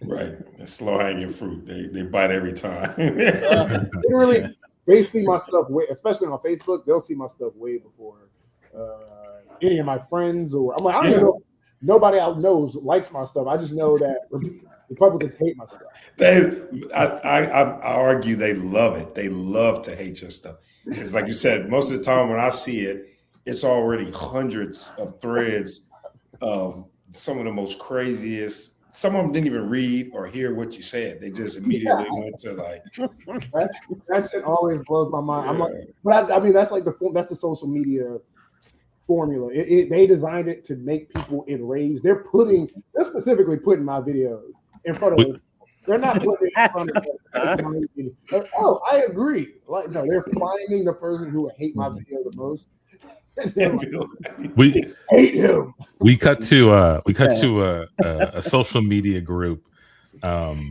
Right, it's slow hanging fruit. They bite every time. Literally, they see my stuff way, especially on Facebook. They'll see my stuff way before any of my friends, or I'm like, I don't know. Nobody I know likes my stuff. I just know that Republicans hate my stuff. I argue they love it. They love to hate your stuff. It's like you said, most of the time when I see it, it's already hundreds of threads of some of the most craziest. Some of them didn't even read or hear what you said. They just immediately went to like. That shit always blows my mind. I'm like, but I mean, that's like that's the social media formula. They designed it to make people enraged. They're specifically putting my videos in front of. They're not putting it in front of. Oh, I agree. Like, no, they're finding the person who would hate my video the most. We hate him. We cut to a social media group that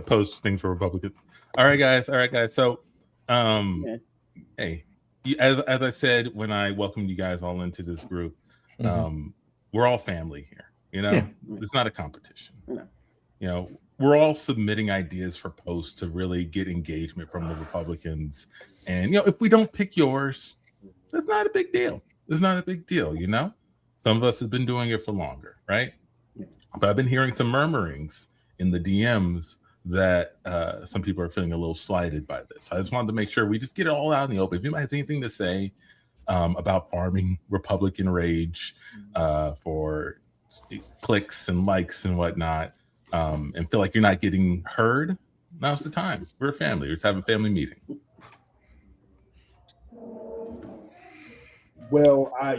posts things for Republicans. All right, guys. So, hey, as I said when I welcomed you guys all into this group, we're all family here. You know, it's not a competition. No. You know, we're all submitting ideas for posts to really get engagement from the Republicans. And, you know, if we don't pick yours, that's not a big deal. It's not a big deal, you know? Some of us have been doing it for longer, right? But I've been hearing some murmurings in the DMs that some people are feeling a little slighted by this. I just wanted to make sure we just get it all out in the open. If anybody has anything to say about farming Republican rage for clicks and likes and whatnot, and feel like you're not getting heard, now's the time. We're a family. Let's have a family meeting. Well, I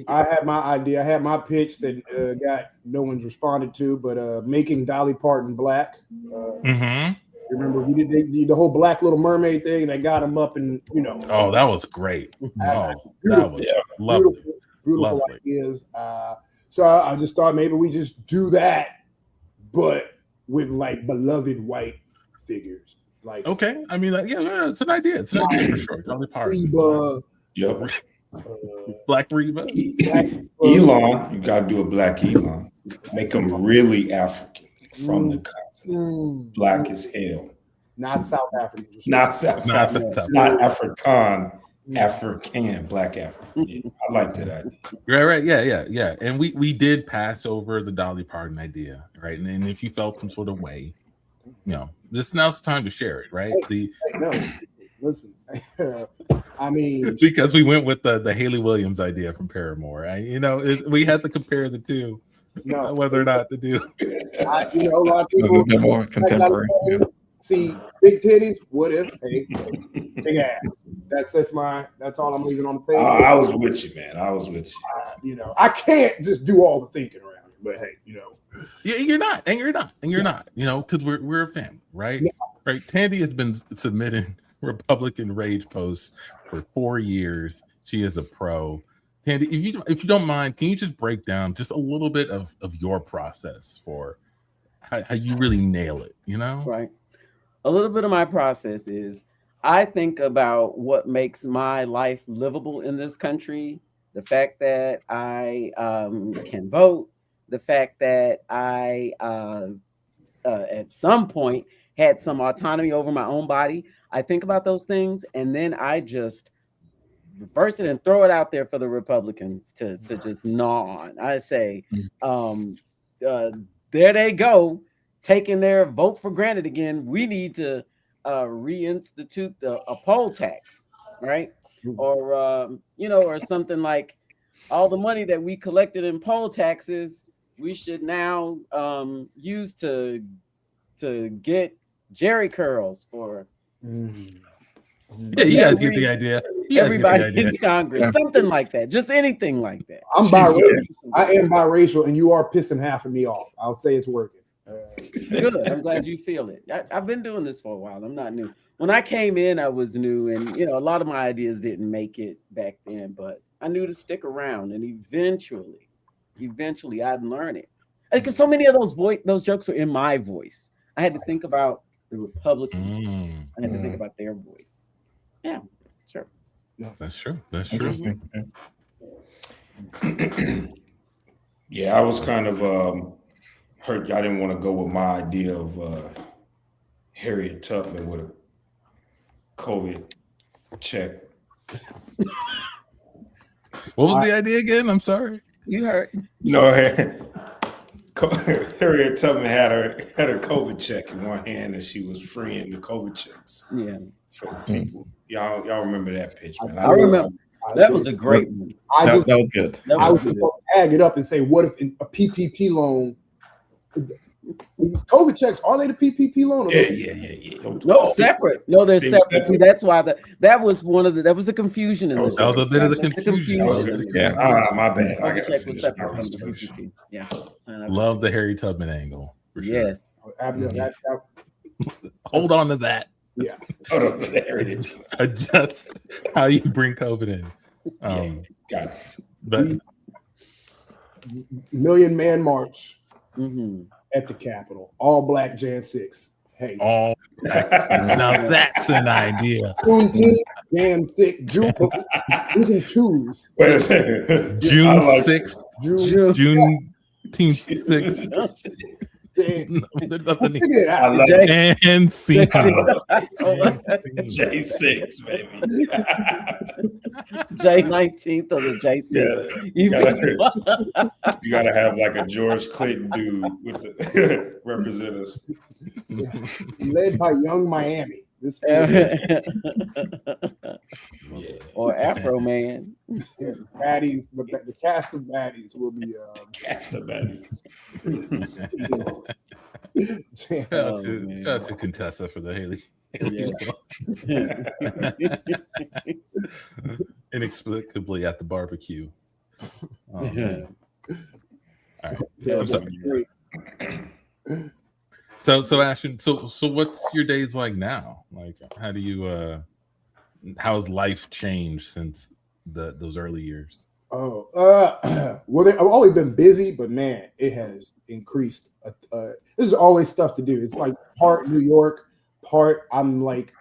had my idea. I had my pitch that no one's responded to, but making Dolly Parton black. Remember, we did the whole Black Little Mermaid thing that got him up, and Oh, that was great. That was lovely. Beautiful ideas. So I just thought maybe we just do that, but with like beloved white figures. Like, okay, I mean, like, yeah, it's an idea. It's an idea for sure. Dolly Parton. Yep. Black Reba. Elon, you got to do a black Elon. Make him really African from the continent. Black as hell. Not South African. Not South African. Not African. African, black African. Yeah, I like that idea. Right. Yeah. And we did pass over the Dolly Parton idea, right? And if you felt some sort of way, now's the time to share it, right? Listen, I mean, because we went with the Haley Williams idea from Paramore, right? We had to compare the two, whether or not to do. A lot of people a bit more contemporary. See, big titties. What if? Hey, big ass. That's all I'm leaving on the table. I was with you, man. I was with you. I can't just do all the thinking around it, but hey, Yeah, you're not, because we're a family, right? Yeah. Right. Tandy has been submitting Republican Rage posts for 4 years. She is a pro. Tandy, if you don't mind, can you just break down just a little bit of your process for how you really nail it, you know? Right. A little bit of my process is I think about what makes my life livable in this country. The fact that I can vote, the fact that I at some point had some autonomy over my own body. I think about those things, and then I just reverse it and throw it out there for the Republicans to just gnaw on. I say, there they go, taking their vote for granted again. We need to reinstitute a poll tax, right? Or or something like all the money that we collected in poll taxes, we should now use to get Jerry curls for. Yeah, you guys get the idea. Everybody in Congress, something like that. Just anything like that. I'm biracial. I am biracial, and you are pissing half of me off. I'll say it's working. Good. I'm glad you feel it. I've been doing this for a while. I'm not new. When I came in, I was new, and a lot of my ideas didn't make it back then, but I knew to stick around, and eventually I'd learn it. Because so many of those jokes were in my voice. I had to think about the Republicans. I had to think about their voice. Yeah, sure. No, that's true. That's true. Interesting. Yeah, I was kind of hurt. Y'all didn't want to go with my idea of Harriet Tubman with a COVID check. What was the idea again? I'm sorry. You heard. Harriet Tubman had her COVID check in one hand, and she was freeing the COVID checks. Yeah. For people. Y'all remember that pitch, man? I remember. That was a great one. That was good. I was just going to tag it up and say, what if a PPP loan? COVID checks, are they the PPP loan? Yeah. No, separate. No, they're separate. See, that's why that was the confusion in this. That was a bit of the confusion. Yeah. My bad. I got check was separate from the PPP. Yeah. Love the Harry Tubman angle. For sure. Yes. Hold on to that. Yeah. Adjust how you bring COVID in. Got it. But Million Man March Mm-hmm. at the Capitol. All black Jan 6. Hey. All now that's an idea. Jan 6. June. We can choose. Wait a second. June 6th. June 6th. There's nothing. And scene. J6, baby. J19th or the J6. Yeah. You gotta have like a George Clinton dude with the represent us. Led by Young Miami. This or Afro Man. Yeah, baddies, the cast of baddies will be cast of baddies. Shout out to Contessa for the Haley. Inexplicably at the barbecue. All right. I'm sorry. So Ashton, so what's your days like now? Like, how do you how's life changed since those early years? Well, I've always been busy, but man, it has increased. This is always stuff to do. It's like part New York, part I'm like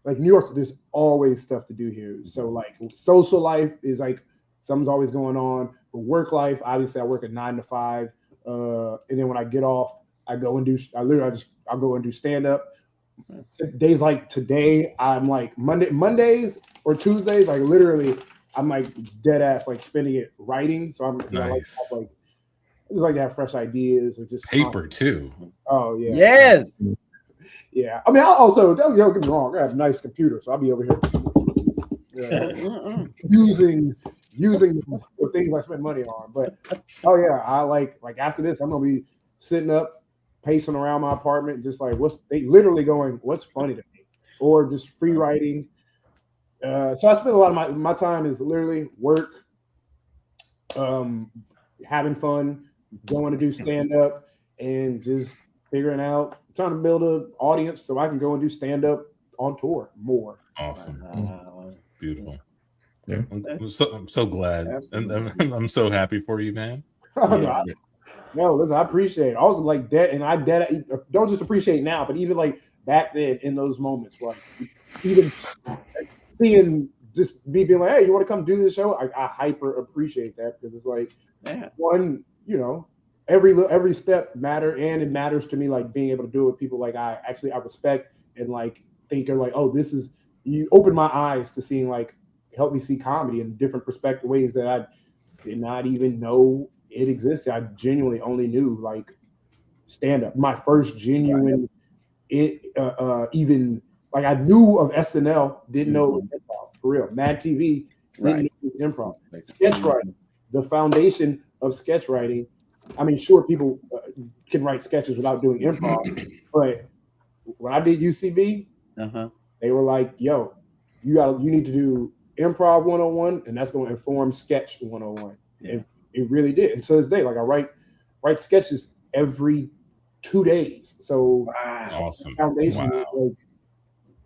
New York. There's always stuff to do here. So like social life is like something's always going on. But work life, obviously, I work at 9 to 5, and then when I get off, I go and do. I'll go and do stand up. Days like today, I'm like Mondays or Tuesdays, like literally, I'm like dead ass like spending it writing. So I'm nice. I just like to have fresh ideas and just paper too. Oh yeah. Yes. Yeah. I mean, I also don't get me wrong. I have a nice computer, so I'll be over here using the things I spend money on. But oh yeah, I like after this, I'm gonna be sitting up, pacing around my apartment, just like what's funny to me, or just free writing. So I spend a lot of my time is literally work, having fun, going to do stand up, and just trying to build an audience so I can go and do stand up on tour more. Awesome. Beautiful. Yeah. I'm so glad. And I'm so happy for you, man. No, listen, I appreciate it. I was like that, and I don't just appreciate it now, but even like back then in those moments, like even being just me being like, hey, you want to come do this show? I hyper appreciate that because it's like one, you know, every step matter, and it matters to me like being able to do it with people like I respect and like thinking like, oh, this is, you open my eyes to seeing like, help me see comedy in different perspective ways that I did not even know it existed. I genuinely only knew like stand up. My first genuine even like I knew of SNL, didn't know it was improv for real. Mad TV, didn't know it was improv. Sketch writing, the foundation of sketch writing. I mean, sure, people can write sketches without doing improv, but when I did UCB, they were like, "Yo, you need to do improv 101, and that's going to inform sketch 101." And it really did. And to this day, like I write sketches every 2 days. So awesome. Foundation is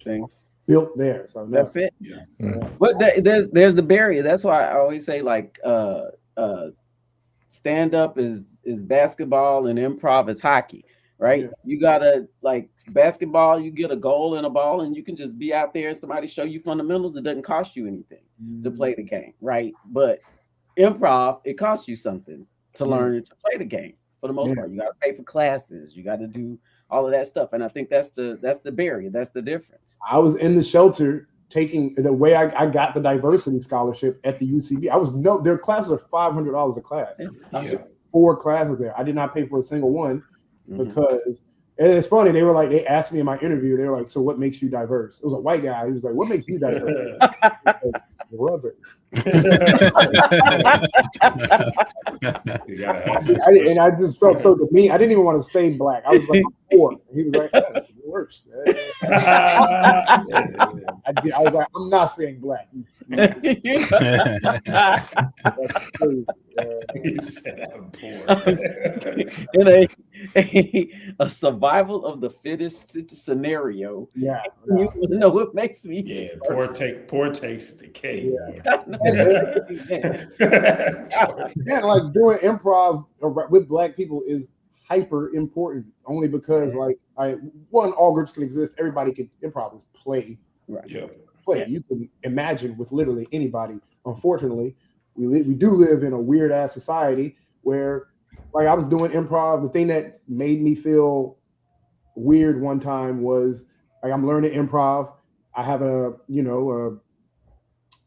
like built there. So that's it. Yeah. But there's the barrier. That's why I always say like stand up is basketball and improv is hockey. Right? Yeah. You gotta like basketball, you get a goal and a ball, and you can just be out there. Somebody show you fundamentals. It doesn't cost you anything to play the game, right? But improv, it costs you something to learn to play the game. For the most part, you got to pay for classes. You got to do all of that stuff, and I think that's the barrier. That's the difference. I was in the shelter taking the way I got the diversity scholarship at the UCB. Their classes are $500 a class. I took 4 classes there. I did not pay for a single one. Because and it's funny, they asked me in my interview, they were like, so what makes you diverse? It was a white guy. He was like, what makes you diverse? Brother. And I just felt so demeaned. I didn't even want to say black. I was like, I'm poor. He was like, oh, it works. I was like, I'm not saying black. He said I'm poor. In a survival of the fittest scenario. Yeah. You know what makes me poor takes the cake. Yeah, like doing improv with black people is hyper important only because all groups can exist. Everybody can improv play. Right. Yeah. Play. You can imagine with literally anybody. Unfortunately, we do live in a weird ass society where, like, I was doing improv. The thing that made me feel weird one time was like I'm learning improv. I have a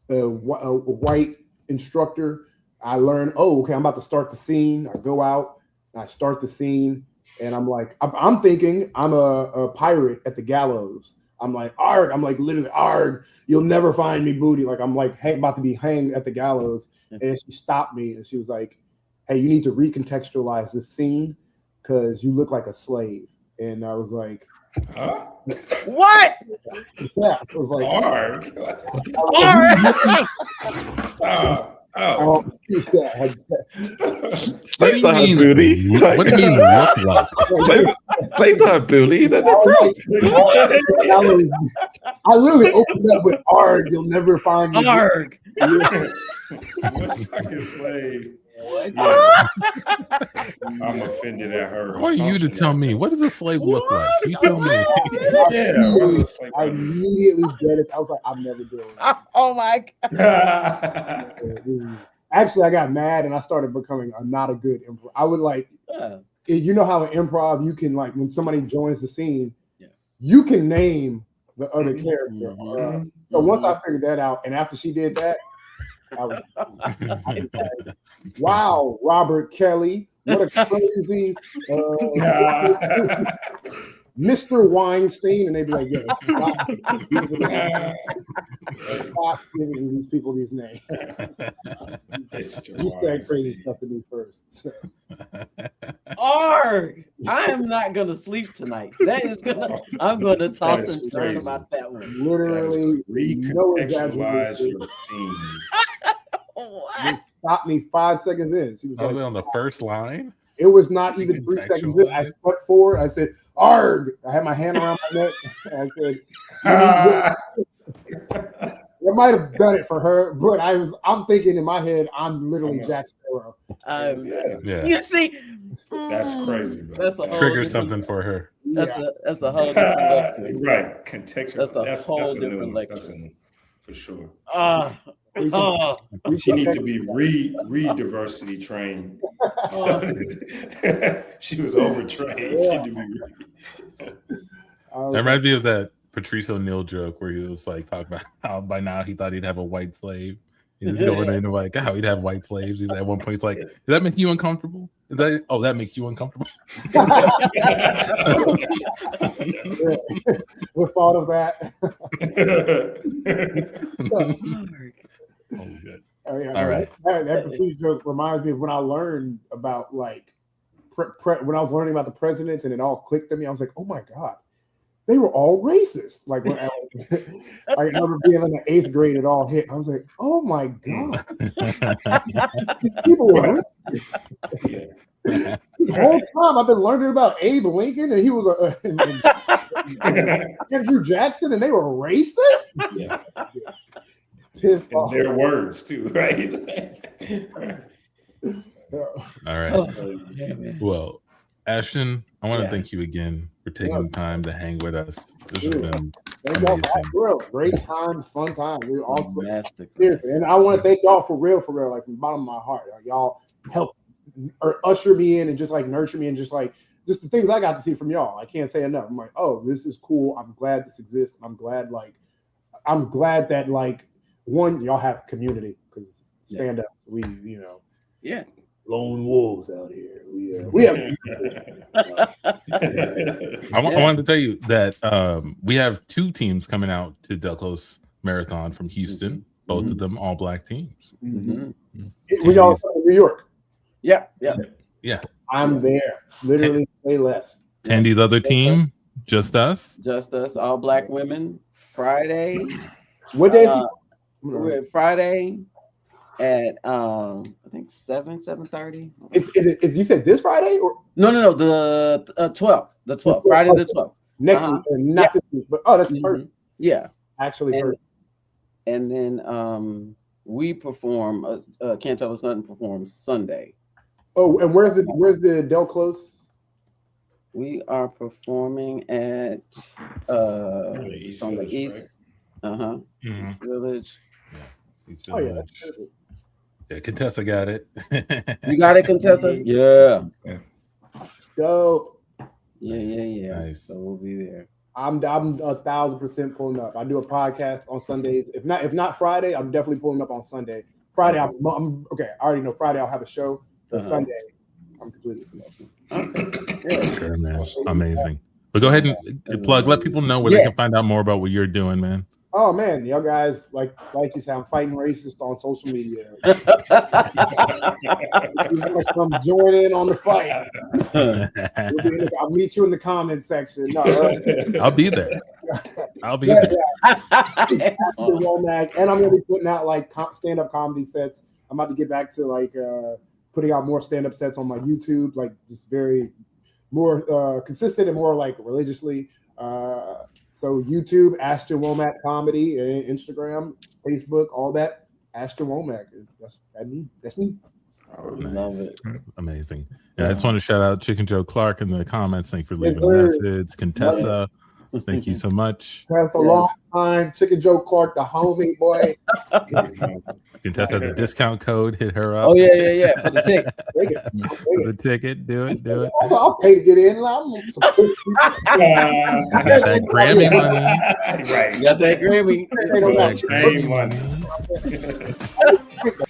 white instructor. I learn, I'm about to start the scene. I go out, I start the scene, and I'm like, I'm thinking I'm a pirate at the gallows. I'm like, arg, I'm like literally, arg, you'll never find me, booty. Like I'm like, hey, about to be hanged at the gallows. And she stopped me and she was like, hey, you need to recontextualize this scene because you look like a slave. And I was like, huh? What? Yeah, it was like, Slaves are booty. What do you mean look like? Slaves are booty. I literally opened up with arg, you'll never find me. Arg. What fucking slave? Yeah. I'm offended at her. I want you to tell me, what does a slave look like? You tell me. I immediately get it. I was like, I'm never doing it. Oh my God. Actually, I got mad and I started becoming not a good improv. I would like, you know how in improv you can like when somebody joins the scene, you can name the other character. So once I figured that out, and after she did that, I was like, wow, Robert Kelly, what a crazy Mr. Weinstein, and they'd be like, yeah, stop giving these people these names. You said crazy stuff to me first. Arg! I am not gonna sleep tonight. I'm gonna toss and turn about that one. Literally, no exaggeration. It stopped me 5 seconds in. She was like, on the first line? It was not even 3 seconds in. I stepped forward. I said, arg. I had my hand around my neck. And I said, I might have done it for her, but I'm thinking in my head, I'm literally Jack Sparrow. You see, that's crazy, bro. That's a trigger something for her. That's a whole different right. Contextual. That's a whole different lecture. That's a new, for sure. She needs to be read diversity trained. She was overtrained. She need to be that reminds me of that Patrice O'Neal joke where he was like talking about how by now he thought he'd have a white slave. He's going into like how he'd have white slaves. He's at one point he's like, does that make you uncomfortable? That makes you uncomfortable. The thought of that. All right. That Patrice joke reminds me of when I learned about like when I was learning about the presidents and it all clicked to me. I was like, oh my God, they were all racist. Like when I remember being in the 8th grade, it all hit. I was like, oh my God, people were racist. This whole time I've been learning about Abe Lincoln and he was Andrew Jackson and they were racist. Pissed and off. Their words too, right? All right. Well, Ashton, I want to thank you again for taking the time to hang with us. This has been amazing. Great times, fun times. We also seriously, and I want to thank y'all for real, like from the bottom of my heart. Y'all helped or usher me in and just like nurture me and just the things I got to see from y'all. I can't say enough. I'm like, oh, this is cool. I'm glad this exists. I'm glad that one, y'all have community because stand up. We lone wolves out here. We have. I wanted to tell you that we have 2 teams coming out to Del Close Marathon from Houston. Both of them all Black teams. We all in New York. Yeah. I'm there. Literally, say less. Tandy's other team, just us, all Black women. Friday. What day is it? Friday at I think 7:30. Is you said this Friday or no the 12th. The 12th. Friday the 12th. Next week, not this week, but that's perfect. Yeah. Actually perfect. And then we perform Can't Tell Us Nothing performs Sunday. Oh, and where's the Del Close? We are performing at the East on Village, the East. right? East Village. East Village. That's perfect. Yeah, Contessa got it. You got it, Contessa? Yeah. Dope. Yeah. Nice. So we'll be there. I'm 1,000% pulling up. I do a podcast on Sundays. If not Friday, I'm definitely pulling up on Sunday. Friday, I'm okay. I already know Friday I'll have a show. But Sunday, I'm completely connected. Okay. Sure, man. Amazing. But go ahead and plug. Let people know where they can find out more about what you're doing, man. Oh man, y'all guys, like you said, I'm fighting racist on social media. Come join in on the fight. I'll meet you in the comment section. No, I'll be there. I'll be there. Womack, and I'm gonna be putting out like stand-up comedy sets. I'm about to get back to like putting out more stand-up sets on my YouTube, like just very more consistent and more like religiously. So YouTube, Ashton Womack Comedy, and Instagram, Facebook, all that. Ashton Womack. That's me. Oh, nice. Love it. Amazing. Yeah, I just want to shout out Chicken Joe Clark in the comments. Thank you for leaving a message. Contessa, thank you so much. That's a long time. Chicken Joe Clark, the homie boy. Contessa, the discount code, hit her up. Oh yeah. For the ticket. For the ticket, do it. Also, I'll pay to get in. I'm got that Grammy money. Right. You got that Grammy. Grammy money.